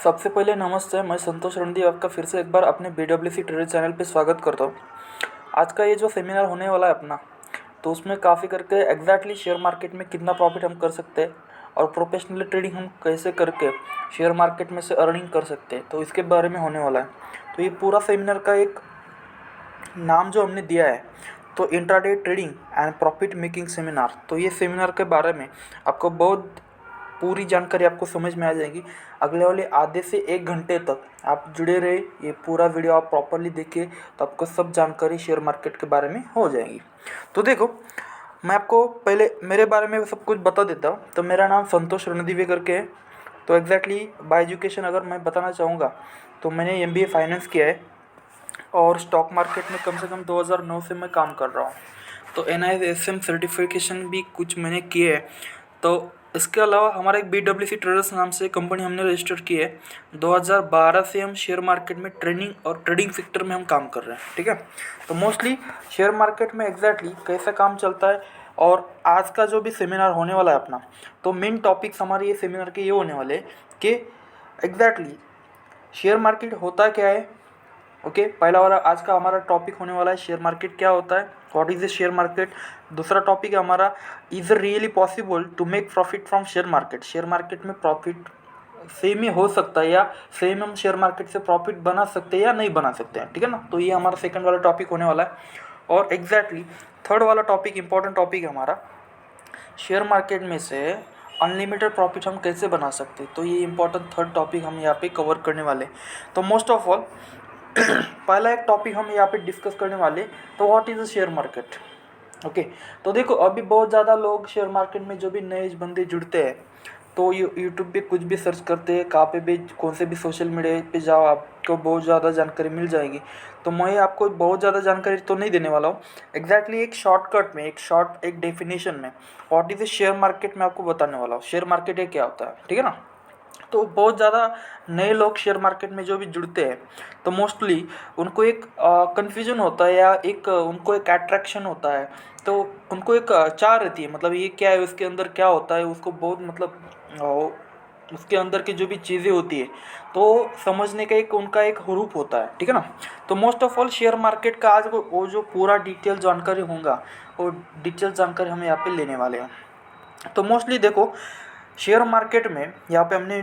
सबसे पहले नमस्ते। मैं संतोष रणदी आपका फिर से एक बार अपने BWC ट्रेडर चैनल पे स्वागत करता हूँ। आज का ये जो सेमिनार होने वाला है अपना, तो उसमें काफ़ी करके एग्जैक्टली शेयर मार्केट में कितना प्रॉफिट हम कर सकते हैं और प्रोफेशनली ट्रेडिंग हम कैसे करके शेयर मार्केट में से अर्निंग कर सकते हैं, तो इसके बारे में होने वाला है। तो ये पूरा सेमिनार का एक नाम जो हमने दिया है, तो intraday trading and profit making seminar. तो ये सेमिनार के बारे में आपको बहुत पूरी जानकारी आपको समझ में आ जाएगी। अगले वाले आधे से 1 घंटे तक आप जुड़े रहे, ये पूरा वीडियो आप प्रॉपरली देखिए, तो आपको सब जानकारी शेयर मार्केट के बारे में हो जाएगी। तो देखो, मैं आपको पहले मेरे बारे में सब कुछ बता देता हूँ। तो मेरा नाम संतोष रणदीवे करके है। तो एग्जैक्टली बाय एजुकेशन अगर मैं बताना चाहूँगा, तो मैंने MBA फाइनेंस किया है और स्टॉक मार्केट में कम से कम 2009 से मैं काम कर रहा हूँ। तो NISM सर्टिफिकेशन भी कुछ मैंने किए है। तो इसके अलावा हमारा एक BWC ट्रेडर्स नाम से कंपनी हमने रजिस्टर की है। 2012 से हम शेयर मार्केट में ट्रेनिंग और ट्रेडिंग सेक्टर में हम काम कर रहे हैं, ठीक है। तो मोस्टली शेयर मार्केट में एग्जैक्टली कैसा काम चलता है, और आज का जो भी सेमिनार होने वाला है अपना, तो मेन टॉपिक्स हमारे ये सेमिनार के ये होने वाले कि एग्जैक्टली शेयर मार्केट होता क्या है। ओके, पहला वाला आज का हमारा टॉपिक होने वाला है शेयर मार्केट क्या होता है, what is the share market. दूसरा टॉपिक है हमारा, is really possible to make profit from share market. Share market में प्रॉफिट सेम ही हो सकता है, या सेम हम शेयर मार्केट से प्रॉफिट बना सकते हैं या नहीं बना सकते हैं, ठीक है ना। तो ये हमारा सेकंड वाला टॉपिक होने वाला है। और एग्जैक्टली थर्ड वाला टॉपिक, इंपॉर्टेंट टॉपिक है हमारा, शेयर मार्केट में से अनलिमिटेड प्रॉफिट हम कैसे बना सकते हैं। तो ये इंपॉर्टेंट थर्ड टॉपिक हम यहाँ पे कवर करने वाले हैं। तो मोस्ट ऑफ ऑल पहला एक टॉपिक हम यहाँ पे डिस्कस करने वाले, तो what is the share market. Okay, तो देखो, अभी बहुत ज़्यादा लोग शेयर मार्केट में जो भी नए बंदे जुड़ते हैं, तो यूट्यूब पे कुछ भी सर्च करते हैं, कहाँ पे भी कौन से भी सोशल मीडिया पे जाओ, आपको बहुत ज़्यादा जानकारी मिल जाएगी। तो मैं आपको बहुत ज़्यादा जानकारी तो नहीं देने वाला हूँ। एग्जैक्टली एक शॉर्टकट में, एक डेफिनेशन में what is the share market मैं आपको बताने वाला हूँ। शेयर मार्केट ये क्या होता है, ठीक है ना। तो बहुत ज़्यादा नए लोग शेयर मार्केट में जो भी जुड़ते हैं, तो मोस्टली उनको एक कन्फ्यूजन होता है, या एक उनको एक अट्रैक्शन होता है। तो उनको एक चाह रहती है, मतलब ये क्या है, उसके अंदर क्या होता है, उसको बहुत मतलब उसके अंदर की जो भी चीज़ें होती है, तो समझने का एक उनका एक हुरूप होता है, ठीक है ना। तो most of all share market का आज वो जो पूरा डिटेल जानकारी होगा, वो डिटेल जानकारी हम यहाँ पे लेने वाले हैं। तो मोस्टली देखो, शेयर मार्केट में यहाँ पे हमने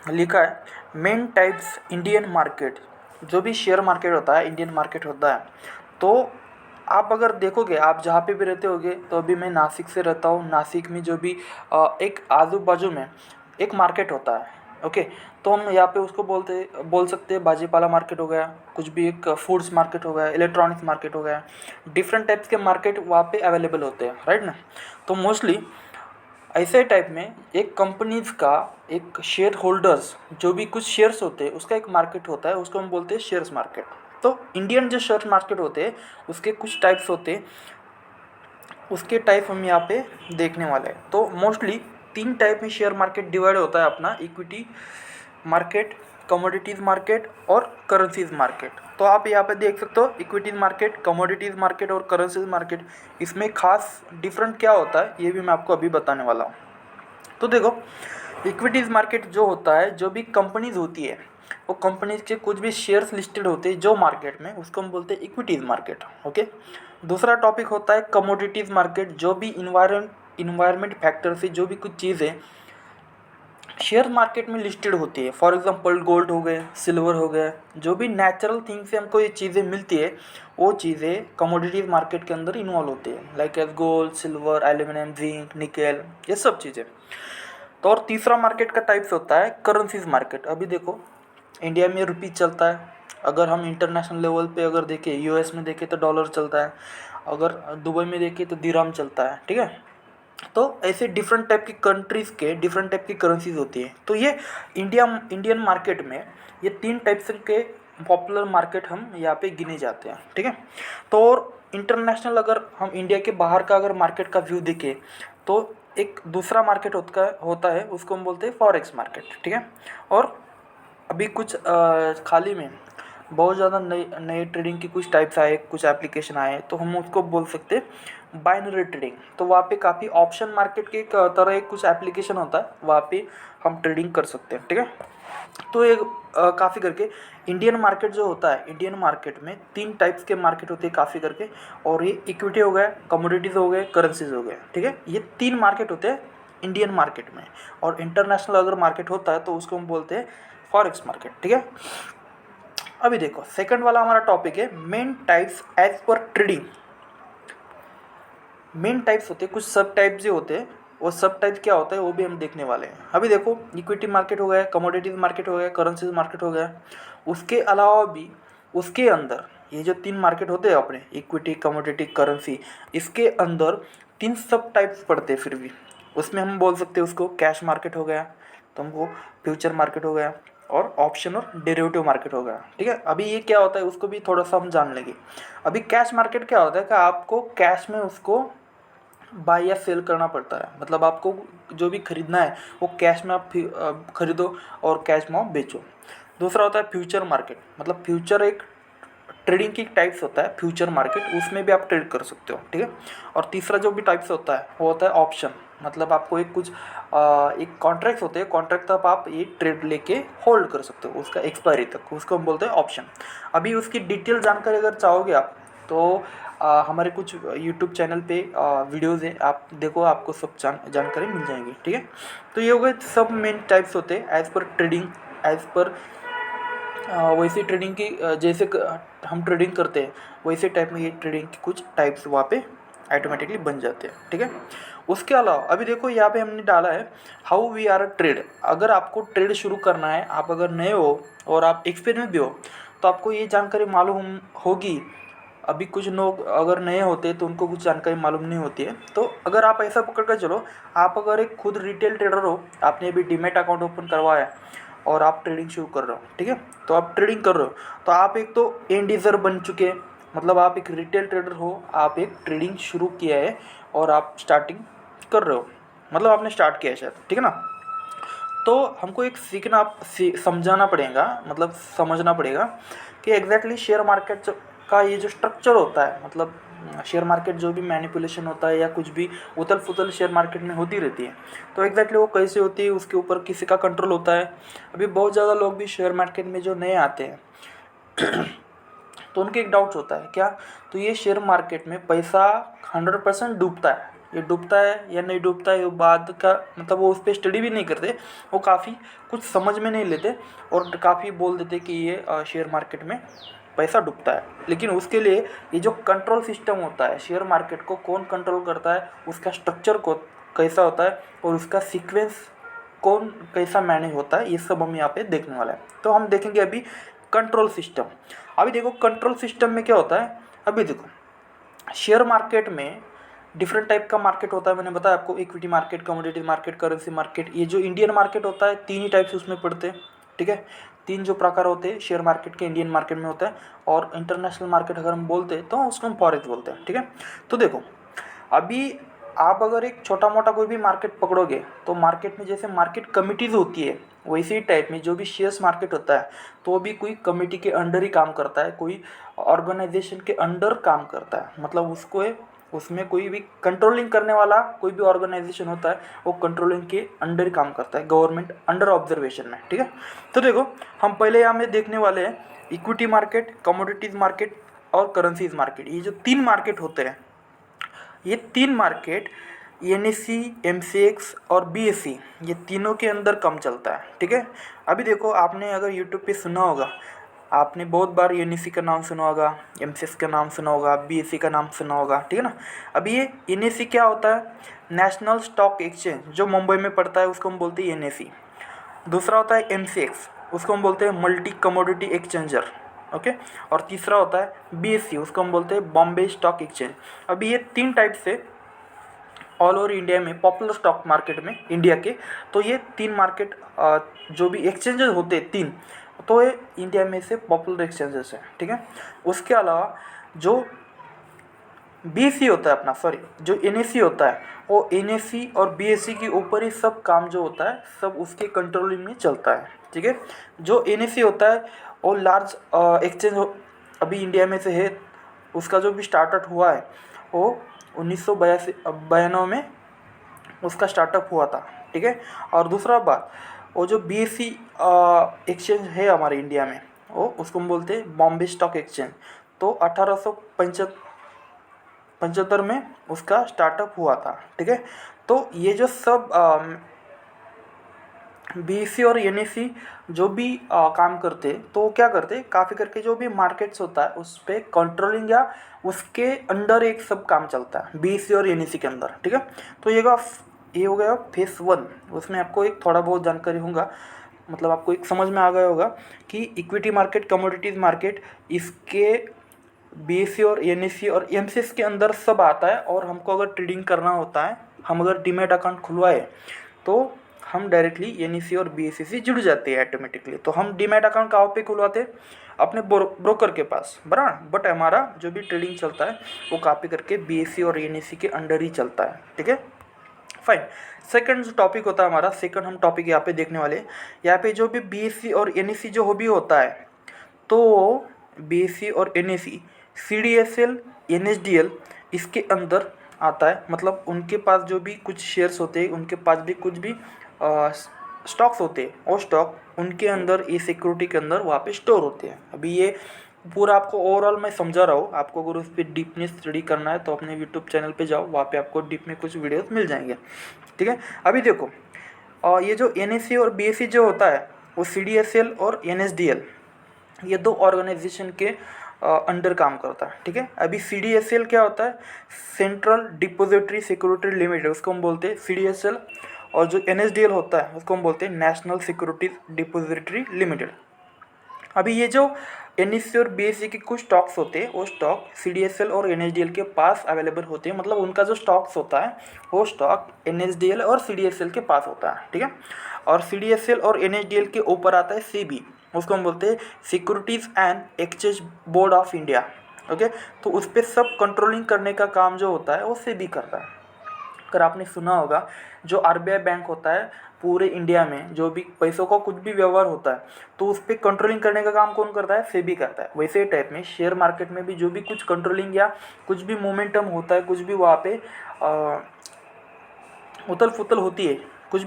लिखा है मेन टाइप्स इंडियन मार्केट। जो भी शेयर मार्केट होता है, इंडियन मार्केट होता है। तो आप अगर देखोगे, आप जहाँ पे भी रहते होगे, तो अभी मैं नासिक से रहता हूँ। नासिक में जो भी एक आजू बाजू में एक मार्केट होता है, ओके। तो हम यहाँ पे उसको बोल सकते हैं बाजीपाला मार्केट हो गया, कुछ भी एक फूड्स मार्केट हो गया, इलेक्ट्रॉनिक्स मार्केट हो गया। डिफरेंट टाइप्स के मार्केट वहाँ पे अवेलेबल होते हैं, राइट ना। तो मोस्टली ऐसे टाइप में एक कंपनीज का एक शेयर होल्डर्स जो भी कुछ शेयर्स होते हैं, उसका एक मार्केट होता है, उसको हम बोलते हैं शेयर्स मार्केट। तो इंडियन जो शेयर मार्केट होते हैं, उसके कुछ टाइप्स होते हैं, उसके टाइप हम यहाँ पे देखने वाले हैं। तो मोस्टली 3 टाइप में शेयर मार्केट डिवाइड होता है अपना, इक्विटी मार्केट, कमोडिटीज़ मार्केट और करेंसीज मार्केट। तो आप यहाँ पे देख सकते हो इक्विटीज़ मार्केट, कमोडिटीज़ मार्केट और करेंसीज मार्केट। इसमें खास डिफरेंट क्या होता है, ये भी मैं आपको अभी बताने वाला हूँ। तो देखो, इक्विटीज़ मार्केट जो होता है, जो भी कंपनीज होती है, वो कंपनीज के कुछ भी शेयर्स लिस्टेड होते हैं जो मार्केट में, उसको हम बोलते हैं इक्विटीज़ मार्केट, ओके। दूसरा टॉपिक होता है कमोडिटीज़ मार्केट, जो भी इन्वायरमेंट फैक्टर से जो भी कुछ चीज़ें शेयर मार्केट में लिस्टेड होती है। फॉर एग्जांपल गोल्ड हो गए, सिल्वर हो गया, जो भी नेचुरल थिंग से हमको ये चीज़ें मिलती है, वो चीज़ें कमोडिटीज मार्केट के अंदर इन्वॉल्व होती है, like as gold, silver, aluminium, zinc, nickel, ये सब चीज़ें। तो और तीसरा मार्केट का टाइप्स होता है करेंसीज मार्केट। अभी देखो, इंडिया में रुपीज चलता है, अगर हम इंटरनेशनल लेवल पे अगर देखें, US में देखें तो डॉलर चलता है, अगर दुबई में देखें तो दिराम चलता है, ठीक है। तो ऐसे डिफरेंट टाइप की कंट्रीज़ के डिफरेंट टाइप की करेंसीज होती है। तो ये इंडियन मार्केट में ये 3 टाइप्स के पॉपुलर मार्केट हम यहाँ पे गिने जाते हैं, ठीक है। तो और इंटरनेशनल अगर हम इंडिया के बाहर का अगर मार्केट का व्यू देखें, तो एक दूसरा मार्केट होता है, उसको हम बोलते हैं फॉरेक्स मार्केट, ठीक है। और अभी कुछ खाली में बहुत ज़्यादा नए नए ट्रेडिंग की कुछ टाइप्स आए, कुछ एप्लीकेशन आए, तो हम उसको बोल सकते हैं बाइनरी ट्रेडिंग। तो वहाँ पे काफ़ी ऑप्शन मार्केट के एक तरह एक कुछ एप्लीकेशन होता है, वहाँ पे हम ट्रेडिंग कर सकते हैं, ठीक है। तो ये काफ़ी करके इंडियन मार्केट जो होता है, इंडियन मार्केट में 3 टाइप्स के मार्केट होते हैं काफ़ी करके, और ये इक्विटी हो गया, कमोडिटीज़ हो गए, करेंसीज हो गए, ठीक है। ये 3 मार्केट होते हैं इंडियन मार्केट में। और इंटरनेशनल अगर मार्केट होता है तो उसको हम बोलते हैं फॉरेक्स मार्केट, ठीक है। अभी देखो सेकंड वाला हमारा टॉपिक है main types as per trading. Main types होते हैं, कुछ सब टाइप्स जो होते हैं, वो सब टाइप क्या होता है वो भी हम देखने वाले हैं। अभी देखो इक्विटी मार्केट हो गया, कमोडिटीज मार्केट हो गया, करेंसीज मार्केट हो गया। उसके अलावा भी उसके अंदर ये जो 3 मार्केट होते हैं अपने, इक्विटी, कमोडिटी, करेंसी, इसके अंदर 3 सब टाइप्स पड़ते हैं फिर भी। उसमें हम बोल सकते हैं उसको कैश मार्केट हो गया, तुमको फ्यूचर मार्केट हो गया, और ऑप्शन और डेरिवेटिव मार्केट हो गया, ठीक है। अभी ये क्या होता है उसको भी थोड़ा सा हम जान लेंगे। अभी कैश मार्केट क्या होता है कि आपको कैश में उसको बाय या सेल करना पड़ता है, मतलब आपको जो भी खरीदना है वो कैश में आप खरीदो और कैश में आप बेचो। दूसरा होता है फ्यूचर मार्केट, मतलब फ्यूचर एक ट्रेडिंग की टाइप्स होता है फ्यूचर मार्केट, उसमें भी आप ट्रेड कर सकते हो, ठीक है। और तीसरा जो भी टाइप्स होता है वो होता है ऑप्शन, मतलब आपको एक कुछ एक कॉन्ट्रैक्ट्स होते हैं, कॉन्ट्रैक्ट तक आप ये ट्रेड लेके होल्ड कर सकते हो उसका एक्सपायरी तक, उसको हम बोलते हैं ऑप्शन। अभी उसकी डिटेल जानकारी अगर चाहोगे आप तो हमारे कुछ यूट्यूब चैनल पे वीडियोस है, आप देखो, आपको सब जानकारी मिल जाएगी, ठीक है। तो ये हो गए सब मेन टाइप्स होते हैं as per trading, as per वैसी ट्रेडिंग की जैसे हम ट्रेडिंग करते हैं वैसे टाइप में ये ट्रेडिंग की कुछ टाइप्स वहाँ पे ऑटोमेटिकली बन जाते हैं, ठीक है। उसके अलावा अभी देखो यहाँ पे हमने डाला है how we are a trade. अगर आपको ट्रेड शुरू करना है, आप अगर नए हो और आप एक्सपीरियंस भी हो, तो आपको ये जानकारी मालूम होगी। अभी कुछ लोग अगर नए होते हैं तो उनको कुछ जानकारी मालूम नहीं होती है, तो अगर आप ऐसा पकड़ कर चलो, आप अगर एक खुद रिटेल ट्रेडर हो, आपने अभी डीमैट अकाउंट ओपन करवाया और आप ट्रेडिंग शुरू कर रहे हो, ठीक है। तो आप ट्रेडिंग कर रहे हो, तो आप एक तो एंड यूजर बन चुके हैं, मतलब आप एक रिटेल ट्रेडर हो, आप एक ट्रेडिंग शुरू किया है और आप स्टार्टिंग कर रहे हो, मतलब आपने स्टार्ट किया है शायद, ठीक है ना। तो हमको एक सीखना समझाना पड़ेगा, मतलब समझना पड़ेगा कि एग्जैक्टली शेयर मार्केट का ये जो स्ट्रक्चर होता है, मतलब शेयर मार्केट जो भी मैनिपुलेशन होता है या कुछ भी उथल पुथल शेयर मार्केट में होती रहती है, तो एग्जैक्टली वो कैसे होती है, उसके ऊपर किसी का कंट्रोल होता है। अभी बहुत ज़्यादा लोग भी शेयर मार्केट में जो नए आते हैं तो उनके एक डाउट्स होता है क्या, तो ये शेयर मार्केट में पैसा 100% डूबता है, ये डूबता है या नहीं डूबता है वो बाद का, मतलब वो उस पर स्टडी भी नहीं करते, वो काफ़ी कुछ समझ में नहीं लेते और काफ़ी बोल देते कि ये शेयर मार्केट में पैसा डूबता है। लेकिन उसके लिए ये जो कंट्रोल सिस्टम होता है, शेयर मार्केट को कौन कंट्रोल करता है, उसका स्ट्रक्चर को कैसा होता है और उसका सीक्वेंस कौन कैसा मैनेज होता है, ये सब हम यहाँ पे देखने वाला है। तो हम देखेंगे अभी कंट्रोल सिस्टम। अभी देखो कंट्रोल सिस्टम में क्या होता है। अभी देखो शेयर मार्केट में डिफरेंट टाइप का मार्केट होता है, मैंने बताया आपको, equity market, commodity market, currency market. ये जो इंडियन मार्केट होता है 3 ही टाइप से उसमें पड़ते हैं, ठीक है। 3 जो प्रकार होते हैं शेयर मार्केट के इंडियन मार्केट में होता है, और इंटरनेशनल मार्केट अगर हम बोलते हैं तो उसको हम फॉरेक्स बोलते हैं, ठीक है। तो देखो अभी आप अगर एक छोटा मोटा कोई भी मार्केट पकड़ोगे तो मार्केट में जैसे मार्केट कमिटीज़ होती है, वैसे ही टाइप में जो भी शेयर्स मार्केट होता है तो वो भी कोई कमिटी के अंडर ही काम करता है, कोई ऑर्गेनाइजेशन के अंडर काम करता है, मतलब उसको उसमें कोई भी कंट्रोलिंग करने वाला कोई भी ऑर्गेनाइजेशन होता है वो कंट्रोलिंग के अंडर काम करता है, गवर्नमेंट अंडर ऑब्जर्वेशन में, ठीक है। तो देखो हम पहले यहाँ में देखने वाले हैं इक्विटी मार्केट, कमोडिटीज मार्केट और करेंसीज मार्केट। ये जो 3 मार्केट होते हैं, ये 3 मार्केट एनएससी, एमसीएक्स और बीएससी, ये तीनों के अंदर कम चलता है, ठीक है। अभी देखो आपने अगर यूट्यूब पे सुना होगा, आपने बहुत बार एनएससी का नाम सुना होगा, एमसीएक्स का नाम सुना होगा, बीएससी का नाम सुना होगा, ठीक है ना। अभी ये एनएससी क्या होता है, नेशनल स्टॉक एक्सचेंज, जो मुंबई में पड़ता है उसको हम बोलते हैं एनएससी। दूसरा होता है एमसीएक्स, उसको हम बोलते हैं मल्टी कमोडिटी एक्सचेंजर, ओके। और तीसरा होता है बीएससी, उसको हम बोलते हैं बॉम्बे स्टॉक एक्सचेंज। अभी ये 3 टाइप से ऑल ओवर इंडिया में पॉपुलर स्टॉक मार्केट में इंडिया के, तो ये 3 मार्केट जो भी एक्सचेंजेस होते हैं 3, तो ये इंडिया में से पॉपुलर एक्सचेंजेस हैं, ठीक है। उसके अलावा जो बीएससी होता है अपना, सॉरी जो एनएससी होता है, वो एनएससी और बीएससी के ऊपर ही सब काम जो होता है सब उसके कंट्रोलिंग में चलता है, ठीक है। जो NSE होता है वो लार्ज एक्सचेंज अभी इंडिया में से है, उसका जो भी स्टार्टअप हुआ है वो 1992 में उसका स्टार्टअप हुआ था, ठीक है। और दूसरा बात, वो जो BSE एक्सचेंज है हमारे इंडिया में, वो उसको हम बोलते हैं बॉम्बे स्टॉक एक्सचेंज। तो 1875 में उसका स्टार्टअप हुआ था, ठीक है। तो ये जो सब BSE और NSE जो भी काम करते, तो वो क्या करते, काफ़ी करके जो भी मार्केट्स होता है उस पर कंट्रोलिंग या उसके अंडर एक सब काम चलता है BSE और NSE के अंदर, ठीक है। तो ये हो गया फेस 1। उसमें आपको एक थोड़ा बहुत जानकारी होगा, मतलब आपको एक समझ में आ गया होगा कि इक्विटी मार्केट, कमोडिटीज़ मार्केट, इसके BSE और NSE और MCX के अंदर सब आता है। और हमको अगर ट्रेडिंग करना होता है, हम अगर डीमैट अकाउंट खुलवाए तो हम डायरेक्टली NSE और BSE से जुड़ जाते हैं ऑटोमेटिकली। तो हम डीमैट अकाउंट कहाँ पे खुलवाते हैं, अपने ब्रोकर के पास, बराबर। बट हमारा जो भी ट्रेडिंग चलता है वो कॉपी करके BSE और NSE के अंडर ही चलता है, ठीक है। फाइन। सेकंड जो टॉपिक होता है हमारा, सेकंड हम टॉपिक यहाँ पे देखने वाले, यहाँ पे जो भी BSE और NSE जो भी होता है, तो BSE और NSE CDSL NSDL इसके अंदर आता है। मतलब उनके पास जो भी कुछ शेयर्स होते हैं, उनके पास भी कुछ भी स्टॉक्स होते हैं, और स्टॉक उनके अंदर, ये सिक्योरिटी के अंदर वहाँ पे स्टोर होते हैं। अभी ये पूरा आपको ओवरऑल मैं समझा रहा हूँ। आपको अगर उस पर डीपनेस स्टडी करना है तो अपने यूट्यूब चैनल पे जाओ, वहाँ पे आपको डीप में कुछ वीडियोस मिल जाएंगे, ठीक है। अभी देखो, ये जो NSE और BSE जो होता है वो CDSL और NSDL, ये दो ऑर्गेनाइजेशन के अंडर काम करता है, ठीक है। अभी CDSL क्या होता है, सेंट्रल डिपोजिटरी सिक्योरिटी लिमिटेड, उसको हम बोलते हैं CDSL। और जो NSDL होता है उसको हम बोलते हैं नेशनल सिक्योरिटीज डिपोजिटरी लिमिटेड। अभी ये जो NSE और BSE के कुछ स्टॉक्स होते हैं, वो स्टॉक CDSL और NSDL के पास अवेलेबल होते हैं। मतलब उनका जो स्टॉक्स होता है वो स्टॉक NSDL और CDSL के पास होता है, ठीक है। और CDSL और NSDL के ऊपर आता है SEBI, उसको हम बोलते हैं securities and exchange board of India, okay. तो उस पर सब कंट्रोलिंग करने का काम जो होता है वो SEBI करता है। अगर आपने सुना होगा, जो RBI बैंक होता है पूरे इंडिया में, जो भी पैसों का कुछ भी व्यवहार होता है तो उस पर कंट्रोलिंग करने का काम कौन करता है, SEBI करता है। वैसे ही टाइप में शेयर मार्केट में भी जो भी कुछ कंट्रोलिंग या कुछ भी मोमेंटम होता है, कुछ भी वहाँ पे उथल पुथल होती है, कुछ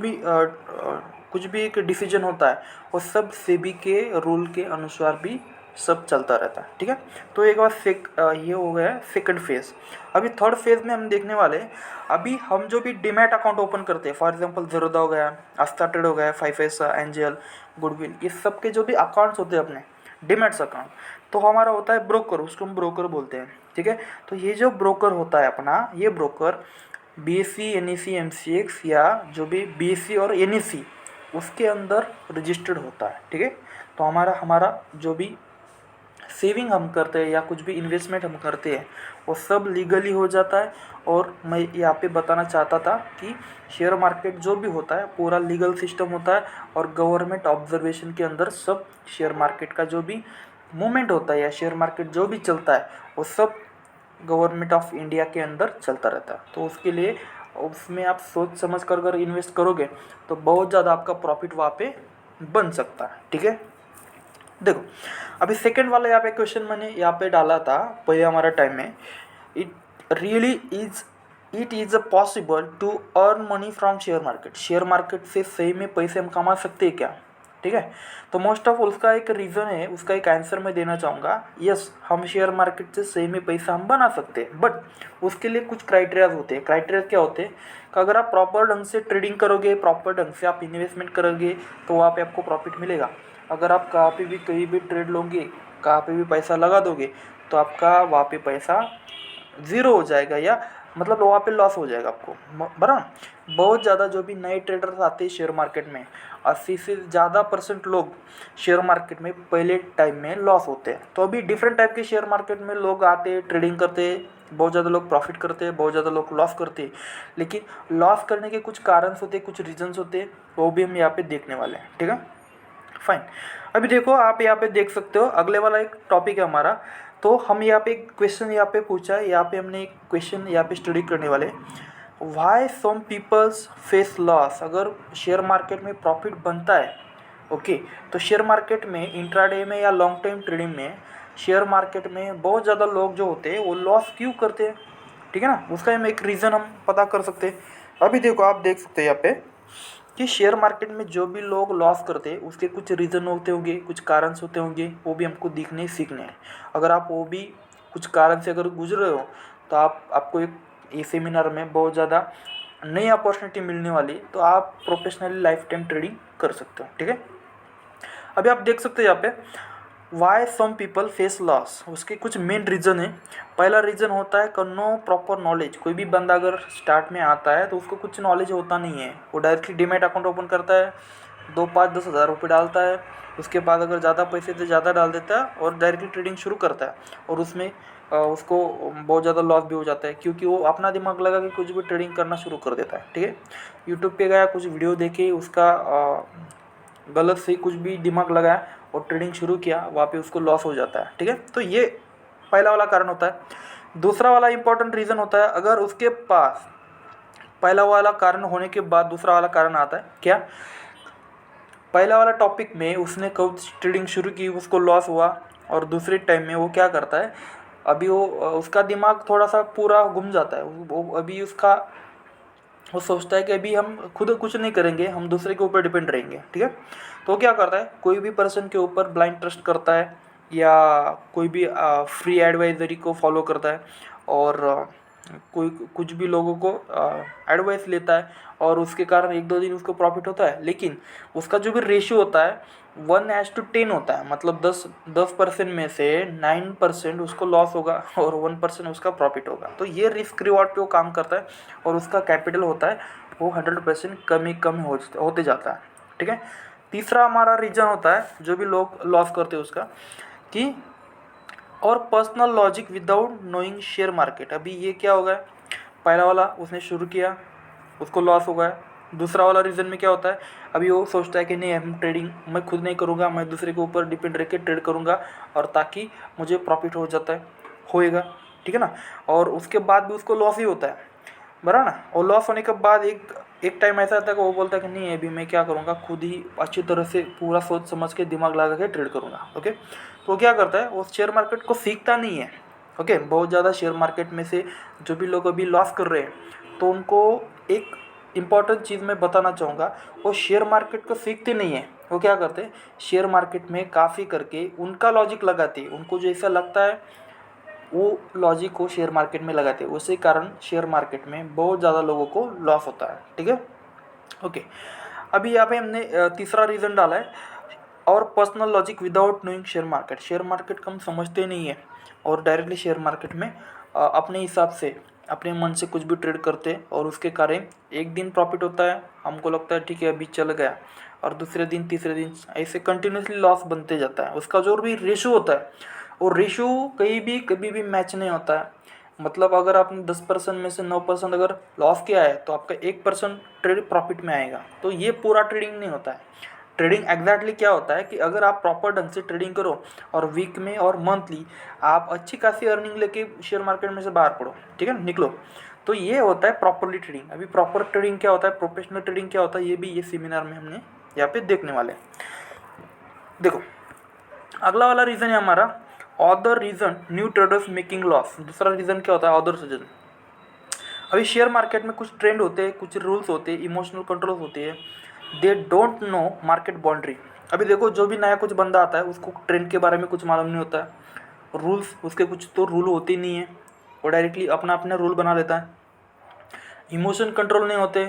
भी एक डिसीजन होता है, वो सब SEBI के रूल के अनुसार भी सब चलता रहता है, ठीक है। तो एक बार ये हो गया सेकंड फेज। अभी थर्ड फेज में हम देखने वाले, अभी हम जो भी डीमैट अकाउंट ओपन करते हैं, फॉर एग्जांपल ज़ीरोधा हो गया, आस्था ट्रेड हो गया, 5पैसा, एंजल, गुडविल, ये सब के जो भी अकाउंट्स होते हैं अपने डीमैट्स अकाउंट, तो हमारा होता है ब्रोकर, उसको हम ब्रोकर बोलते हैं, ठीक है। तो ये जो ब्रोकर होता है अपना, ये ब्रोकर BSE NSE MCX या जो भी BSE और NSE उसके अंदर रजिस्टर्ड होता है, ठीक है। तो हमारा जो भी सेविंग हम करते हैं या कुछ भी इन्वेस्टमेंट हम करते हैं वो सब लीगली हो जाता है। और मैं यहाँ पे बताना चाहता था कि शेयर मार्केट जो भी होता है पूरा लीगल सिस्टम होता है, और गवर्नमेंट ऑब्जर्वेशन के अंदर सब शेयर मार्केट का जो भी मूवमेंट होता है या शेयर मार्केट जो भी चलता है वो सब गवर्नमेंट ऑफ इंडिया के अंदर चलता रहता है। तो उसके लिए उसमें आप सोच समझ कर अगर इन्वेस्ट करोगे तो बहुत ज़्यादा आपका प्रॉफिट वहाँ पे बन सकता है, ठीक है। देखो, अभी सेकंड वाला यहाँ पे क्वेश्चन मैंने यहाँ पे डाला था पहले हमारा टाइम में, it is a possible to earn money from share market, share market से सही में पैसे हम कमा सकते हैं क्या, ठीक है। तो मोस्ट ऑफ उसका एक रीज़न है, उसका एक आंसर मैं देना चाहूँगा, यस, हम शेयर मार्केट से सही में पैसा हम बना सकते हैं, बट उसके लिए कुछ क्राइटेरियाज होते हैं। क्राइटेरिया क्या होते हैं कि अगर आप प्रॉपर ढंग से ट्रेडिंग करोगे, प्रॉपर ढंग से आप इन्वेस्टमेंट करोगे तो वहाँ पे आपको प्रॉफिट मिलेगा। अगर आप कहाँ पे भी कहीं भी ट्रेड लोगे, कहाँ पे भी पैसा लगा दोगे तो आपका वहाँ पे पैसा ज़ीरो हो जाएगा, या मतलब वहाँ पे लॉस हो जाएगा आपको, बराबर। बहुत ज़्यादा जो भी नए ट्रेडर्स आते हैं शेयर मार्केट में, 80 से ज़्यादा % लोग शेयर मार्केट में पहले टाइम में लॉस होते हैं। तो अभी डिफरेंट टाइप के शेयर मार्केट में लोग आते हैं, ट्रेडिंग करते हैं, बहुत ज़्यादा लोग प्रॉफिट करते हैं, बहुत ज़्यादा लोग लॉस करते हैं। लेकिन लॉस करने के कुछ कारण होते हैं, कुछ रीजन्स होते हैं, वो भी हम यहाँ पे देखने वाले हैं, ठीक है। फाइन। अभी देखो, आप यहाँ पे देख सकते हो, अगले वाला एक टॉपिक है हमारा। तो हम यहाँ पे क्वेश्चन यहाँ पे पूछा है, यहाँ पे हमने एक क्वेश्चन यहाँ पे स्टडी करने वाले, वाई सम पीपल्स फेस लॉस। अगर शेयर मार्केट में प्रॉफिट बनता है ओके, तो शेयर मार्केट में इंट्राडे में या लॉन्ग टाइम ट्रेडिंग में शेयर मार्केट में बहुत ज़्यादा लोग जो होते हैं वो लॉस क्यों करते हैं, ठीक है ना, उसका हम एक रीज़न हम पता कर सकते हैं। अभी देखो, आप देख सकते हैं यहाँ पे कि शेयर मार्केट में जो भी लोग लॉस करते हैं उसके कुछ रीज़न होते होंगे, कुछ कारण होते होंगे, वो भी हमको दिखने सीखने हैं। अगर आप वो भी कुछ कारण से अगर गुजर रहे हो तो आपको एक ये सेमिनार में बहुत ज़्यादा नई अपॉर्चुनिटी मिलने वाली, तो आप प्रोफेशनली लाइफ टाइम ट्रेडिंग कर सकते हो, ठीक है। अभी आप देख सकते हैं यहाँ पे why some people face loss, उसके कुछ मेन रीज़न है। पहला रीज़न होता है नो प्रॉपर नॉलेज। कोई भी बंदा अगर स्टार्ट में आता है तो उसको कुछ नॉलेज होता नहीं है, वो डायरेक्टली डीमैट अकाउंट ओपन करता है, 2 5 10 हज़ार रुपये डालता है, उसके बाद अगर ज़्यादा पैसे तो ज़्यादा डाल देता है और डायरेक्टली ट्रेडिंग शुरू करता है, और उसमें उसको बहुत ज़्यादा लॉस भी हो जाता है क्योंकि वो अपना दिमाग लगा के कुछ भी ट्रेडिंग करना शुरू कर देता है, ठीक है। यूट्यूब पे गया, कुछ वीडियो देखे, उसका गलत से कुछ भी दिमाग लगाया और ट्रेडिंग शुरू किया, वहाँ पे उसको लॉस हो जाता है, ठीक है। तो ये पहला वाला कारण होता है। दूसरा वाला इंपॉर्टेंट रीज़न होता है, अगर उसके पास पहला वाला कारण होने के बाद दूसरा वाला कारण आता है क्या, पहला वाला टॉपिक में उसने कब ट्रेडिंग शुरू की, उसको लॉस हुआ, और दूसरे टाइम में वो क्या करता है, अभी वो उसका दिमाग थोड़ा सा पूरा घूम जाता है, वो अभी उसका वो सोचता है कि अभी हम खुद कुछ नहीं करेंगे, हम दूसरे के ऊपर डिपेंड रहेंगे, ठीक है। तो क्या करता है, कोई भी पर्सन के ऊपर ब्लाइंड ट्रस्ट करता है या कोई भी फ्री एडवाइजरी को फॉलो करता है, और कोई कुछ भी लोगों को एडवाइस लेता है, और उसके कारण 1 2 दिन उसको प्रॉफिट होता है, लेकिन उसका जो भी रेशियो होता है 1:10 होता है, मतलब 10% में से 9% उसको लॉस होगा और 1% उसका प्रॉफिट होगा। तो ये रिस्क रिवॉर्ड पे वो काम करता है, और उसका कैपिटल होता है वो 100% कम ही कम होते जाता है, ठीक है। तीसरा हमारा रीजन होता है जो भी लोग लॉस करते हैं उसका, कि और personal logic without knowing share market. अभी ये क्या होगा, पहला वाला उसने शुरू किया, उसको लॉस हो गया। दूसरा वाला रीज़न में क्या होता है, अभी वो सोचता है कि नहीं, हम ट्रेडिंग मैं खुद नहीं करूँगा, मैं दूसरे के ऊपर डिपेंड रह के ट्रेड करूँगा, और ताकि मुझे प्रॉफिट हो जाता है होएगा, ठीक है ना। और उसके बाद भी उसको लॉस ही होता है, बराबर ना। और लॉस होने के बाद एक टाइम ऐसा आता है कि वो बोलता है कि नहीं, अभी मैं क्या करूँगा, खुद ही अच्छी तरह से पूरा सोच समझ के दिमाग लगा के ट्रेड करूँगा, ओके। तो क्या करता है, वो शेयर मार्केट को सीखता नहीं है, ओके। बहुत ज़्यादा शेयर मार्केट में से जो भी लोग अभी लॉस कर रहे हैं, तो उनको एक इम्पॉर्टेंट चीज़ मैं बताना चाहूँगा, वो शेयर मार्केट को सीखते नहीं है। वो क्या करते हैं, शेयर मार्केट में काफ़ी करके उनका लॉजिक लगाते हैं, उनको जैसा लगता है वो लॉजिक को शेयर मार्केट में लगाते हैं, उसी कारण शेयर मार्केट में बहुत ज़्यादा लोगों को लॉस होता है, ठीक है, ओके। अभी यहाँ पे हमने तीसरा रीज़न डाला है, और personal logic without knowing share market. Share market को हम समझते नहीं है और डायरेक्टली शेयर मार्केट में अपने हिसाब से अपने मन से कुछ भी ट्रेड करते हैं, और उसके कारण एक दिन प्रॉफिट होता है, हमको लगता है ठीक है अभी चल गया, और दूसरे दिन तीसरे दिन ऐसे कंटिन्यूसली लॉस बनते जाता है। उसका जो भी रेशो होता है, और रेशो कभी भी मैच नहीं होता है। मतलब अगर आपने 10% में से 9% अगर लॉस किया है तो आपका 1% ट्रेड प्रॉफिट में आएगा, तो ये पूरा ट्रेडिंग नहीं होता है। ट्रेडिंग एग्जैक्टली क्या होता है कि अगर आप प्रॉपर ढंग से ट्रेडिंग करो, और वीक में और मंथली आप अच्छी खासी अर्निंग लेके शेयर मार्केट में से बाहर पड़ो, ठीक है, निकलो, तो ये होता है प्रॉपरली ट्रेडिंग। अभी प्रॉपर ट्रेडिंग क्या होता है, प्रोफेशनल ट्रेडिंग क्या होता है, ये भी ये सेमिनार में हमने यहाँ पे देखने वाले हैं। देखो, अगला वाला रीज़न है हमारा other reason, new traders making loss. दूसरा रीज़न क्या होता है, अदर रीज़न। अभी शेयर मार्केट में कुछ ट्रेंड होते हैं, कुछ रूल्स होते हैं, इमोशनल कंट्रोल होते हैं, they don't know market boundary. अभी देखो, जो भी नया कुछ बंदा आता है उसको ट्रेंड के बारे में कुछ मालूम नहीं होता है, रूल्स उसके कुछ तो रूल होते ही नहीं है, वो डायरेक्टली अपना अपना रूल बना लेता है। इमोशन कंट्रोल नहीं होते,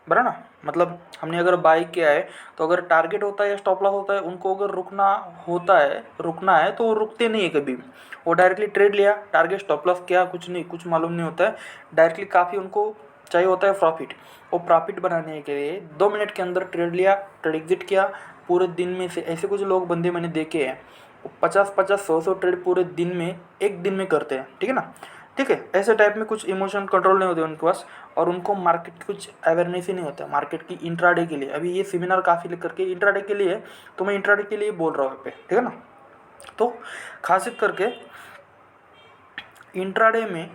बराबर ना। मतलब हमने अगर बाई किया है तो अगर टारगेट होता है या स्टॉप लॉस होता है, उनको अगर रुकना है तो वो रुकते नहीं है कभी भी। वो डायरेक्टली ट्रेड लिया, टारगेट स्टॉप लॉस किया, कुछ नहीं, कुछ मालूम नहीं होता है, डायरेक्टली काफ़ी उनको चाहिए होता है प्रॉफिट। वो प्रॉफिट बनाने के लिए 2 मिनट के अंदर ट्रेड लिया, ट्रेड एग्जिट किया, पूरे दिन में से ऐसे कुछ लोग बंदे मैंने देखे हैं, वो 50 50 100 ट्रेड पूरे दिन में एक दिन में करते हैं, ठीक है ना। ठीक है, ऐसे टाइप में कुछ इमोशन कंट्रोल नहीं होते उनके पास, और उनको मार्केट की कुछ अवेयरनेस ही नहीं होता मार्केट की इंट्राडे के लिए। अभी ये सेमिनार काफ़ी लेकर के इंट्राडे के लिए है, तो मैं इंट्राडे के लिए बोल रहा हूँ यहाँ पे, ठीक है ना। तो खासियत करके इंट्राडे में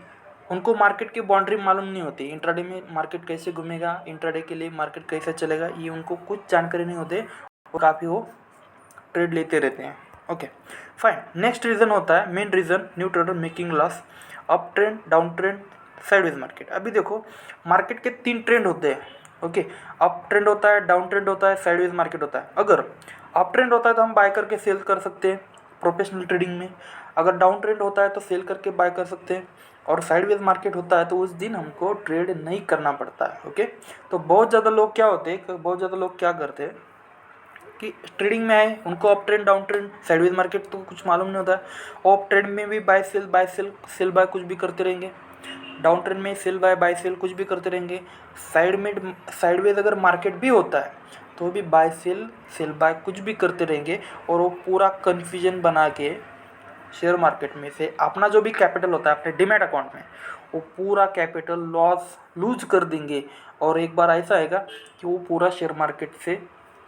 उनको मार्केट की बाउंड्री मालूम नहीं होती, इंट्राडे में मार्केट कैसे घूमेगा, इंट्राडे के लिए मार्केट कैसे चलेगा, ये उनको कुछ जानकारी नहीं होते। और काफ़ी वो ट्रेड लेते रहते हैं। Okay fine. नेक्स्ट रीज़न होता है, main reason, new trader making loss, up trend, down trend, sideways market. अभी देखो मार्केट के 3 ट्रेंड होते हैं। ओके, अप ट्रेंड होता है, डाउन ट्रेंड होता है, साइडवेज मार्केट होता है। अगर अप ट्रेंड होता है तो हम बाय करके सेल कर सकते हैं प्रोफेशनल ट्रेडिंग में, अगर डाउन ट्रेंड होता है तो सेल करके बाय कर सकते हैं, और साइडवेज मार्केट होता है तो उस दिन हमको ट्रेड नहीं करना पड़ता है। ओके, तो बहुत ज़्यादा लोग क्या होते हैं, बहुत ज़्यादा लोग क्या करते हैं कि ट्रेडिंग में आए, उनको up trend, down trend, sideways market तो कुछ मालूम नहीं होता है। अप ट्रेंड में भी buy sell, buy sell, sell buy कुछ भी करते रहेंगे, डाउन ट्रेंड में सेल बाय, बाय सेल कुछ भी करते रहेंगे। साइडवेज अगर मार्केट भी होता है तो भी बाय सेल, सेल बाय कुछ भी करते रहेंगे, और वो पूरा कन्फ्यूजन बना के शेयर मार्केट में से अपना जो भी कैपिटल होता है अपने डीमैट अकाउंट में, वो पूरा कैपिटल लूज कर देंगे। और एक बार ऐसा आएगा कि वो पूरा शेयर मार्केट से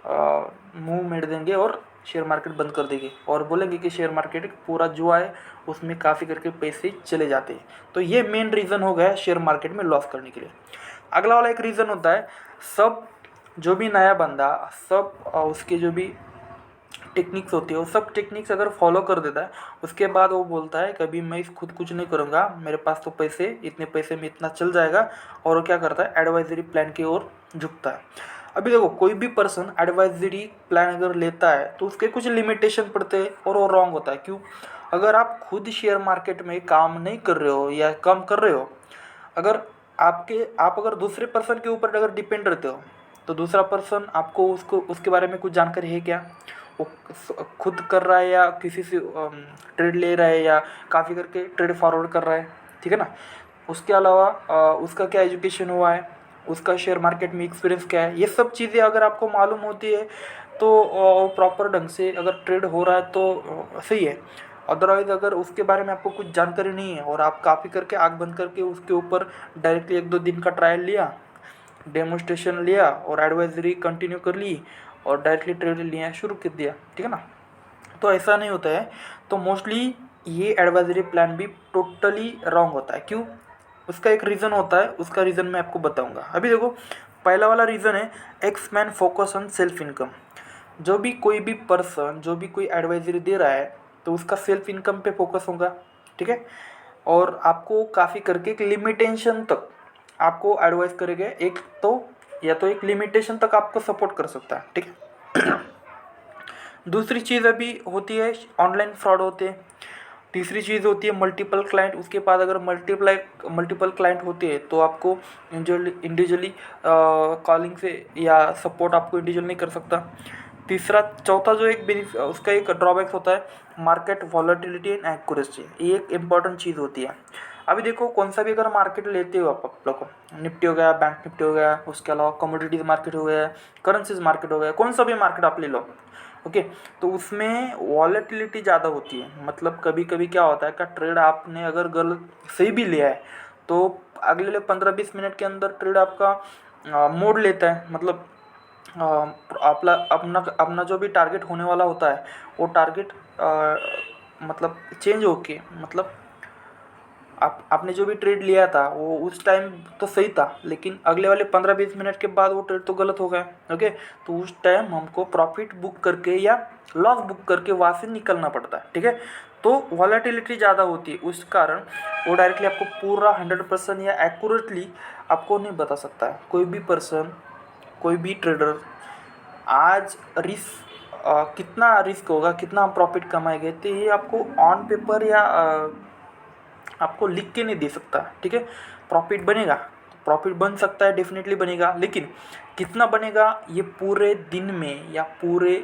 मुंह मेड़ देंगे और शेयर मार्केट बंद कर देंगे, और बोलेंगे कि शेयर मार्केट पूरा जुआ है, उसमें काफ़ी करके पैसे चले जाते हैं। तो ये मेन रीज़न हो गया शेयर मार्केट में लॉस करने के लिए। अगला वाला एक रीज़न होता है, सब जो भी नया बंदा, सब उसके जो भी टेक्निक्स होती है वो सब टेक्निक्स अगर फॉलो कर देता है, उसके बाद वो बोलता है कभी मैं इस खुद कुछ नहीं करूँगा, मेरे पास तो पैसे, इतने पैसे में इतना चल जाएगा, और वो क्या करता है, एडवाइजरी प्लान की ओर झुकता है। अभी देखो कोई भी पर्सन एडवाइजरी प्लान अगर लेता है तो उसके कुछ लिमिटेशन पड़ते हैं, और वो रॉन्ग होता है। क्यों? अगर आप खुद शेयर मार्केट में काम नहीं कर रहे हो या कम कर रहे हो, अगर आप अगर दूसरे पर्सन के ऊपर अगर डिपेंड रहते हो, तो दूसरा पर्सन आपको उसके बारे में कुछ जानकारी है क्या, वो खुद कर रहा है या किसी से ट्रेड ले रहा है या काफ़ी करके ट्रेड फॉरवर्ड कर रहा है, ठीक है ना। उसके अलावा उसका क्या एजुकेशन हुआ है, उसका शेयर मार्केट में एक्सपीरियंस क्या है, ये सब चीज़ें अगर आपको मालूम होती है तो प्रॉपर ढंग से अगर ट्रेड हो रहा है तो सही है। अदरवाइज़ अगर उसके बारे में आपको कुछ जानकारी नहीं है और आप काफ़ी करके आँख बंद करके उसके ऊपर डायरेक्टली 1-2 दिन का ट्रायल लिया, डेमोस्ट्रेशन लिया और एडवाइजरी कंटिन्यू कर ली और डायरेक्टली ट्रेड लिया शुरू कर दिया, ठीक है ना, तो ऐसा नहीं होता है। तो मोस्टली ये एडवाइजरी प्लान भी टोटली रॉन्ग होता है। क्यों? उसका एक रीज़न होता है, उसका रीज़न मैं आपको बताऊंगा। अभी देखो पहला वाला रीज़न है, x man focus on self income. जो भी कोई भी पर्सन, जो भी कोई एडवाइजरी दे रहा है तो उसका सेल्फ इनकम पे फोकस होगा, ठीक है, और आपको काफ़ी करके एक लिमिटेशन तक आपको एडवाइस करेगा, एक तो या तो एक लिमिटेशन तक आपको सपोर्ट कर सकता है, ठीक है। दूसरी चीज़ अभी होती है ऑनलाइन फ्रॉड होते हैं। तीसरी चीज़ होती है मल्टीपल क्लाइंट। उसके पास अगर मल्टीपल क्लाइंट होते हैं तो आपको इंडिविजुअली कॉलिंग से या सपोर्ट आपको इंडिविजुअल नहीं कर सकता। चौथा जो एक उसका एक ड्रॉबैक्स होता है, मार्केट वॉलेटिलिटी एंड एक्यूरेसी। ये एक इम्पॉर्टेंट चीज़ होती है। अभी देखो कौन सा भी अगर मार्केट लेते हो आप लोग को, निफ्टी हो गया, बैंक निफ्टी हो गया, उसके अलावा कमोडिटीज मार्केट हो गया, करेंसीज मार्केट हो गया, कौन सा भी मार्केट आप ले लो, ओके, तो उसमें वॉलेटिलिटी ज़्यादा होती है। मतलब कभी कभी क्या होता है का ट्रेड आपने अगर गलत सही भी लिया है तो अगले 15-20 मिनट के अंदर ट्रेड आपका मोड़ लेता है। मतलब अपना अपना जो भी टारगेट होने वाला होता है वो टारगेट मतलब चेंज होके, मतलब आपने जो भी ट्रेड लिया था वो उस टाइम तो सही था, लेकिन अगले वाले 15-20 मिनट के बाद वो ट्रेड तो गलत हो गया। ओके, तो उस टाइम हमको प्रॉफिट बुक करके या लॉस बुक करके वहाँ से निकलना पड़ता है, ठीक है। तो वॉलेटिलिटी ज़्यादा होती है, उस कारण वो डायरेक्टली आपको पूरा 100% या एक्यूरेटली आपको नहीं बता सकता है। कोई भी पर्सन, कोई भी ट्रेडर आज कितना रिस्क होगा, कितना हम प्रॉफिट कमाएंगे, तो ये आपको ऑन पेपर या आपको लिख के नहीं दे सकता, ठीक है। प्रॉफिट बनेगा, प्रॉफिट बन सकता है, डेफिनेटली बनेगा, लेकिन कितना बनेगा ये पूरे दिन में या पूरे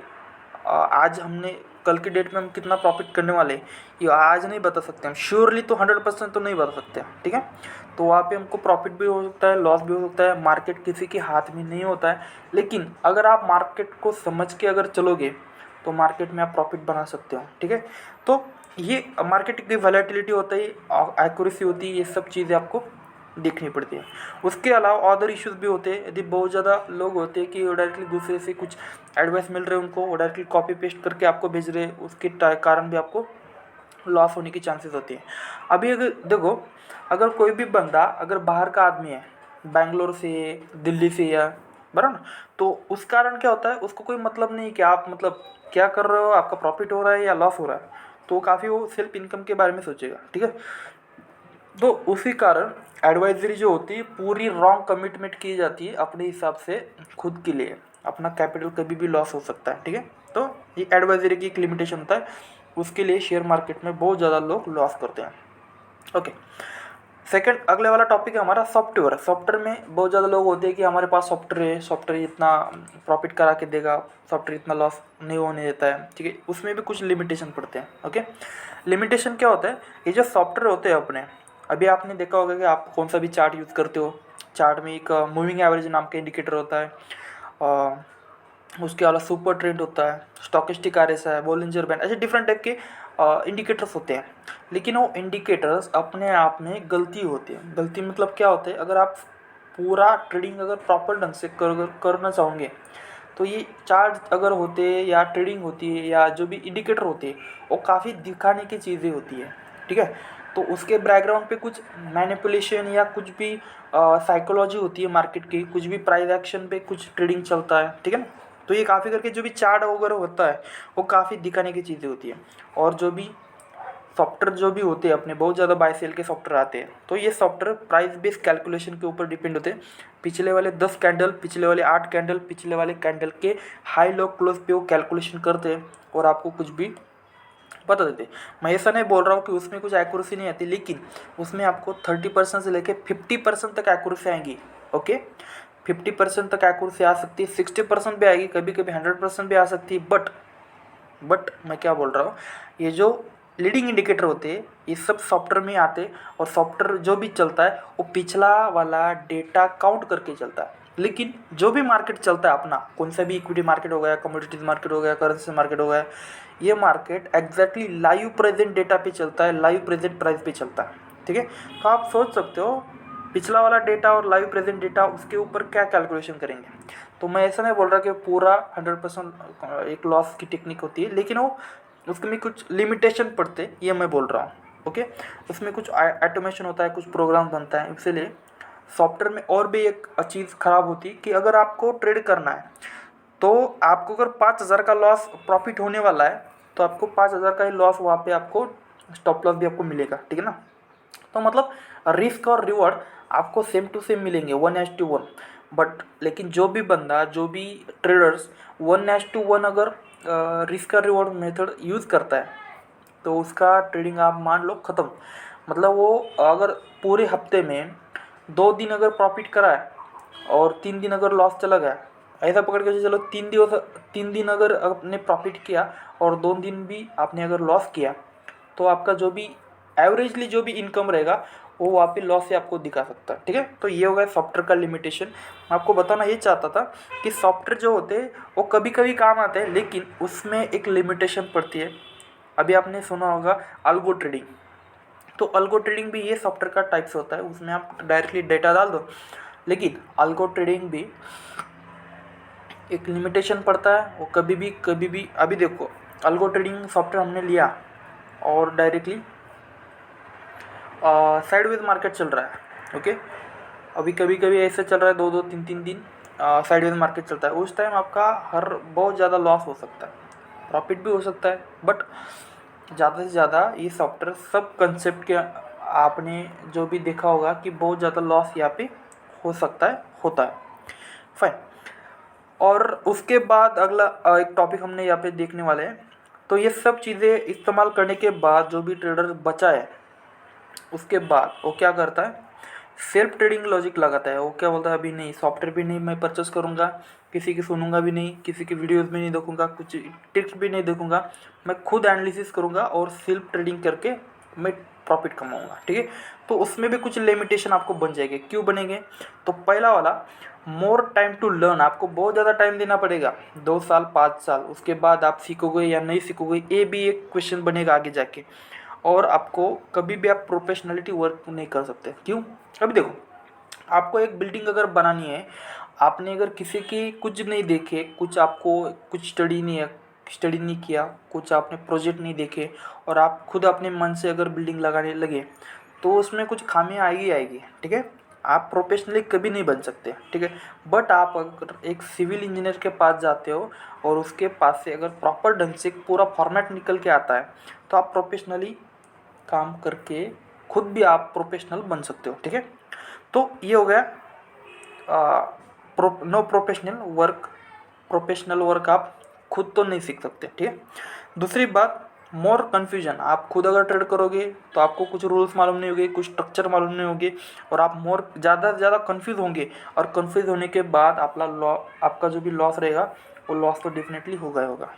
आज हमने कल की डेट में हम कितना प्रॉफिट करने वाले ये आज नहीं बता सकते हम श्योरली, तो 100% तो नहीं बता सकते, ठीक है। तो वहाँ पे हमको प्रॉफिट भी हो सकता है, लॉस भी हो सकता है। मार्केट किसी के हाथ में नहीं होता है, लेकिन अगर आप मार्केट को समझ के अगर चलोगे तो मार्केट में आप प्रॉफिट बना सकते हो, ठीक है। तो ये मार्केट की वैलेटिलिटी होता है, एक्यूरेसी होती है, ये सब चीज़ें आपको देखनी पड़ती है। उसके अलावा अदर इश्यूज़ भी होते हैं। यदि बहुत ज़्यादा लोग होते हैं कि वो डायरेक्टली दूसरे से कुछ एडवाइस मिल रहे हैं उनको, वो डायरेक्टली कॉपी पेस्ट करके आपको भेज रहे हैं, उसके कारण भी आपको लॉस होने की चांसेस होती है। अभी अगर देखो, अगर कोई भी बंदा अगर बाहर का आदमी है, बैंगलोर से, दिल्ली से या बराबर ना। तो उस कारण क्या होता है, उसको कोई मतलब नहीं कि आप मतलब क्या कर रहे हो, आपका प्रॉफिट हो रहा है या लॉस हो रहा है, तो काफ़ी वो सेल्फ इनकम के बारे में सोचेगा, ठीक है। तो उसी कारण एडवाइजरी जो होती है पूरी रॉन्ग कमिटमेंट की जाती है अपने हिसाब से खुद के लिए, अपना कैपिटल कभी भी लॉस हो सकता है, ठीक है। तो ये एडवाइजरी की एक लिमिटेशन होता है, उसके लिए शेयर मार्केट में बहुत ज़्यादा लोग लॉस करते हैं। ओके, सेकंड अगले वाला टॉपिक है हमारा सॉफ्टवेयर। सॉफ्टवेयर में बहुत ज़्यादा लोग होते हैं कि हमारे पास सॉफ्टवेयर है, सॉफ्टवेयर इतना प्रॉफिट करा के देगा, सॉफ्टवेयर इतना लॉस नहीं होने देता है, ठीक है। उसमें भी कुछ लिमिटेशन पड़ते हैं। ओके, लिमिटेशन क्या होता है, ये जो सॉफ्टवेयर होते हैं अपने, अभी आपने देखा होगा कि आप कौन सा भी चार्ट यूज़ करते हो, चार्ट में एक मूविंग एवरेज नाम का इंडिकेटर होता है, उसके अलावा सुपर ट्रेंड होता है, स्टॉकेस्टिक आरएसआई है, बोलिंजर बैंड, ऐसे डिफरेंट टाइप के इंडिकेटर्स होते हैं। लेकिन वो इंडिकेटर्स अपने आप में गलती होती है। गलती मतलब क्या होता है, अगर आप पूरा ट्रेडिंग अगर प्रॉपर ढंग से करना चाहोगे, तो ये चार्ट अगर होते हैं या ट्रेडिंग होती है या जो भी इंडिकेटर होते हैं, वो काफ़ी दिखाने की चीज़ें होती है, ठीक है। तो उसके बैकग्राउंड पे कुछ मैनिपुलेशन या कुछ भी साइकोलॉजी होती है मार्केट की, कुछ भी प्राइस एक्शन पे कुछ ट्रेडिंग चलता है, ठीक है ना। तो ये काफ़ी करके जो भी चार्ट वगैरह होता है वो काफ़ी दिखाने की चीज़ें होती है। और जो भी सॉफ्टवेयर जो भी होते हैं अपने, बहुत ज़्यादा बाय सेल के सॉफ्टवेयर आते हैं, तो ये सॉफ्टवेयर प्राइस बेस्ड कैलकुलेशन के ऊपर डिपेंड होते हैं। पिछले वाले 10 कैंडल, पिछले वाले 8 कैंडल, पिछले वाले कैंडल के हाई लो क्लोज पे वो कैलकुलेशन करते हैं और आपको कुछ भी बता देते। मैं ऐसा नहीं बोल रहा हूँ कि उसमें कुछ एक्यूरेसी नहीं आती, लेकिन उसमें आपको 30% से लेकर 50% तक एक्यूरेसी आएंगी। ओके, 50% तक एक्यूरेसी आ सकती है, 60% भी आएगी, कभी कभी 100% भी आ सकती है। बट मैं क्या बोल रहा हूँ, ये जो लीडिंग इंडिकेटर होते हैं ये सब सॉफ्टवेयर में आते हैं, और सॉफ्टवेयर जो भी चलता है वो पिछला वाला डेटा काउंट करके चलता है। लेकिन जो भी मार्केट चलता है अपना, कौन सा भी इक्विटी मार्केट हो गया, कमोडिटीज मार्केट हो गया, करेंसी मार्केट हो गया, ये market exactly live present data पे चलता है, लाइव प्रेजेंट प्राइस पे चलता है, ठीक है। तो आप सोच सकते हो पिछला वाला डेटा और लाइव प्रेजेंट डेटा, उसके ऊपर क्या कैलकुलेशन करेंगे। तो मैं ऐसा नहीं बोल रहा कि पूरा 100% एक लॉस की टेक्निक होती है, लेकिन वो उसमें कुछ लिमिटेशन पड़ते हैं, ये मैं बोल रहा हूँ। ओके, उसमें कुछ ऑटोमेशन होता है, कुछ प्रोग्राम बनता है, इसीलिए सॉफ्टवेयर में और भी एक चीज़ ख़राब होती है कि अगर आपको ट्रेड करना है, तो आपको अगर 5,000 का लॉस प्रॉफिट होने वाला है, तो आपको 5,000 का ही लॉस वहाँ पे आपको स्टॉप लॉस भी आपको मिलेगा, ठीक है ना। तो मतलब रिस्क और रिवॉर्ड आपको सेम टू सेम मिलेंगे, 1:1। बट लेकिन जो भी बंदा, जो भी ट्रेडर्स 1:1 अगर रिस्क और रिवॉर्ड मेथड यूज़ करता है, तो उसका ट्रेडिंग आप मान लो ख़त्म। मतलब वो अगर पूरे हफ्ते में 2 दिन अगर प्रॉफिट करा है और 3 दिन अगर लॉस चला गया, ऐसा पकड़ के चलो 3 दिन अगर आपने प्रॉफिट किया और 2 दिन भी आपने अगर लॉस किया, तो आपका जो भी एवरेजली जो भी इनकम रहेगा वो वहाँ पे लॉस से आपको दिखा सकता है, ठीक है। तो ये हो गया सॉफ्टवेयर का लिमिटेशन। मैं आपको बताना ये चाहता था कि सॉफ्टवेयर जो होते हैं वो कभी कभी काम आते हैं, लेकिन उसमें एक लिमिटेशन पड़ती है। अभी आपने सुना होगा अल्गो ट्रेडिंग, तो अल्गो ट्रेडिंग भी ये सॉफ्टवेयर का टाइप से होता है, उसमें आप डायरेक्टली डेटा डाल दो। लेकिन अल्गो ट्रेडिंग भी एक लिमिटेशन पड़ता है, वो कभी भी अभी देखो, अल्गो ट्रेडिंग सॉफ्टवेयर हमने लिया और डायरेक्टली साइडवेज मार्केट चल रहा है। ओके, अभी कभी कभी ऐसे चल रहा है 2-2 3-3 दिन साइडवेज मार्केट चलता है, उस टाइम आपका हर बहुत ज़्यादा लॉस हो सकता है, प्रॉफिट भी हो सकता है। बट ज़्यादा से ज़्यादा ये सॉफ्टवेयर सब कंसेप्ट के आपने जो भी देखा होगा कि बहुत ज़्यादा लॉस यहाँ पे हो सकता है, होता है। फाइन, और उसके बाद अगला एक टॉपिक हमने यहाँ पे देखने वाले हैं। तो ये सब चीज़ें इस्तेमाल करने के बाद जो भी ट्रेडर बचा है, उसके बाद वो क्या करता है, सेल्फ ट्रेडिंग लॉजिक लगाता है। वो क्या बोलता है, अभी नहीं, सॉफ्टवेयर भी नहीं मैं परचेस करूँगा, किसी की सुनूंगा भी नहीं, किसी की वीडियोस भी नहीं देखूंगा, कुछ टिप्स भी नहीं देखूंगा, मैं खुद एनालिसिस करूँगा और सेल्फ ट्रेडिंग करके मैं प्रॉफिट कमाऊँगा, ठीक है। तो उसमें भी कुछ लिमिटेशन आपको बन जाएंगे। क्यों बनेंगे, तो पहला वाला, मोर टाइम टू लर्न, आपको बहुत ज़्यादा टाइम देना पड़ेगा, 2 साल 5 साल, उसके बाद आप सीखोगे या नहीं सीखोगे, ये भी एक क्वेश्चन बनेगा आगे जाके। और आपको कभी भी आप प्रोफेशनलिटी वर्क नहीं कर सकते। क्यों, अभी देखो, आपको एक बिल्डिंग अगर बनानी है, आपने अगर किसी की कुछ नहीं देखे, कुछ आपको कुछ स्टडी नहीं किया, कुछ आपने प्रोजेक्ट नहीं देखे, और आप खुद अपने मन से अगर बिल्डिंग लगाने लगे, तो उसमें कुछ खामियां आएगी आएगी, ठीक है। आप प्रोफेशनली कभी नहीं बन सकते, ठीक है। बट आप अगर एक सिविल इंजीनियर के पास जाते हो और उसके पास से अगर प्रॉपर ढंग से पूरा फॉर्मेट निकल के आता है तो आप प्रोफेशनली काम करके खुद भी आप प्रोफेशनल बन सकते हो, ठीक है। तो ये हो गया नो प्रोफेशनल वर्क आप खुद तो नहीं सीख सकते, ठीक है। दूसरी बात, मोर कन्फ्यूजन, आप खुद अगर ट्रेड करोगे तो आपको कुछ रूल्स मालूम नहीं होंगे, कुछ स्ट्रक्चर मालूम नहीं होंगे और आप मोर ज़्यादा से ज़्यादा कन्फ्यूज़ होंगे और कन्फ्यूज़ होने के बाद आपका जो भी लॉस रहेगा वो लॉस तो डेफिनेटली होगा ही होगा,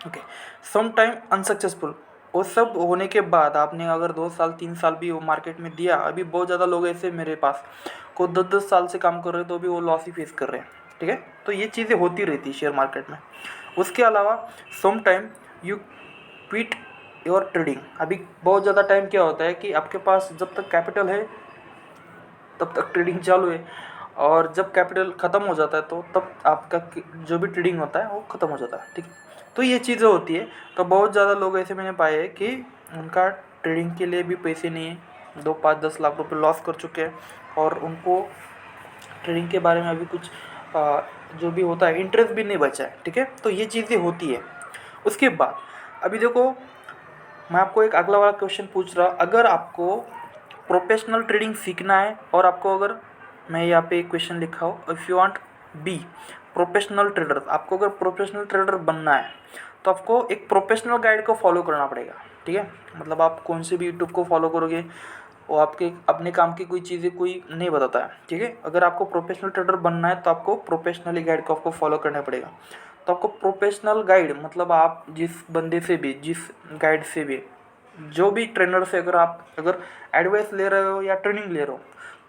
ओके। सम टाइम अनसक्सेसफुल, वो सब होने के बाद आपने अगर 2 साल 3 साल भी वो मार्केट में दिया, अभी बहुत ज़्यादा लोग ऐसे मेरे पास को 10-10 साल से काम कर रहे हैं तो भी वो लॉस ही फेस कर रहे हैं, ठीक है। तो ये चीज़ें होती रहती है शेयर मार्केट में। उसके अलावा some time you quit your trading, अभी बहुत ज़्यादा टाइम क्या होता है कि आपके पास जब तक कैपिटल है तब तक ट्रेडिंग चालू है और जब कैपिटल ख़त्म हो जाता है तो तब आपका जो भी ट्रेडिंग होता है वो ख़त्म हो जाता है, ठीक। तो ये चीज़ें होती है। तो बहुत ज़्यादा लोग ऐसे मैंने पाए हैं कि उनका ट्रेडिंग के लिए भी पैसे नहीं है, 2 5 10 लाख रुपए लॉस कर चुके हैं और उनको ट्रेडिंग के बारे में अभी कुछ जो भी होता है इंटरेस्ट भी नहीं बचा है, ठीक है। तो ये चीज़ें होती है। उसके बाद अभी देखो, मैं आपको एक अगला वाला क्वेश्चन पूछ रहा, अगर आपको प्रोफेशनल ट्रेडिंग सीखना है और आपको अगर, मैं यहाँ पे एक क्वेश्चन लिखा हो, if you want be professional trader, आपको अगर प्रोफेशनल ट्रेडर बनना है तो आपको एक प्रोफेशनल गाइड को फॉलो करना पड़ेगा, ठीक है। मतलब आप कौन से भी यूट्यूब को फॉलो करोगे वो आपके अपने काम की कोई चीज़ें कोई नहीं बताता है, ठीक है। अगर आपको प्रोफेशनल ट्रेडर बनना है तो आपको प्रोफेशनली गाइड को आपको फॉलो करना पड़ेगा। तो आपको प्रोफेशनल गाइड मतलब आप जिस बंदे से भी, जिस गाइड से भी, जो भी ट्रेनर से अगर एडवाइस ले रहे हो या ट्रेनिंग ले रहे हो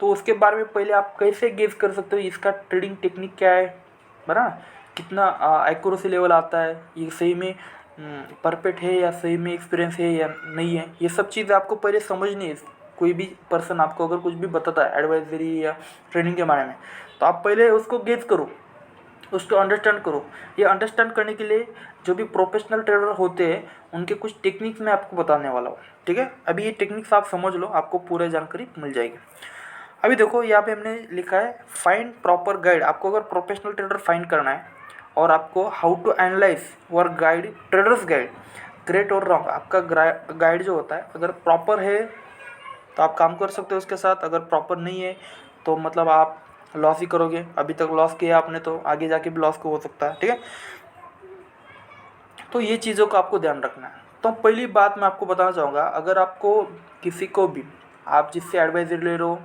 तो उसके बारे में पहले आप कैसे गेस कर सकते हो इसका ट्रेडिंग टेक्निक क्या है, बराबर, कितना एक्यूरेसी लेवल आता है, ये सही में परफेक्ट है या सही में एक्सपीरियंस है या नहीं है, ये सब चीज़ें आपको पहले समझनी है। कोई भी पर्सन आपको अगर कुछ भी बताता है एडवाइजरी या ट्रेनिंग के बारे में तो आप पहले उसको गेस करो, उसको अंडरस्टैंड करो। ये अंडरस्टैंड करने के लिए जो भी प्रोफेशनल ट्रेडर होते हैं उनके कुछ टेक्निक्स मैं आपको बताने वाला हूँ, ठीक है। अभी ये टेक्निक्स आप समझ लो, आपको पूरी जानकारी मिल जाएगी। अभी देखो यहाँ पे हमने लिखा है फाइंड प्रॉपर गाइड, आपको अगर प्रोफेशनल ट्रेडर फाइंड करना है और आपको how to analyse our guide, traders guide, great और रॉन्ग, आपका गाइड जो होता है अगर प्रॉपर है तो आप काम कर सकते हो उसके साथ, अगर प्रॉपर नहीं है तो मतलब आप लॉस ही करोगे। अभी तक लॉस किया आपने तो आगे जाके भी लॉस को हो सकता है, ठीक है। तो ये चीज़ों का आपको ध्यान रखना है। तो पहली बात मैं आपको बताना चाहूँगा, अगर आपको किसी को भी, आप जिससे एडवाइजरी ले रहे हो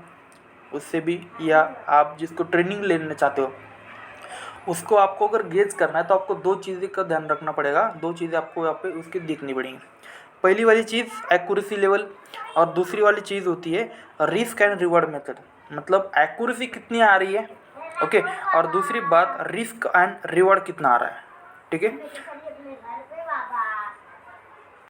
उससे भी, या आप जिसको ट्रेनिंग लेना चाहते हो उसको आपको अगर गेज करना है तो आपको 2 चीज़ें का ध्यान रखना पड़ेगा, 2 चीज़ें आपको यहाँ पे उसकी देखनी पड़ेंगी। पहली वाली चीज़ एक्यूरेसी लेवल और दूसरी वाली चीज़ होती है रिस्क एंड रिवॉर्ड मेथड, मतलब एक्यूरेसी कितनी आ रही है, ओके, और दूसरी बात रिस्क एंड रिवॉर्ड कितना आ रहा है, ठीक है।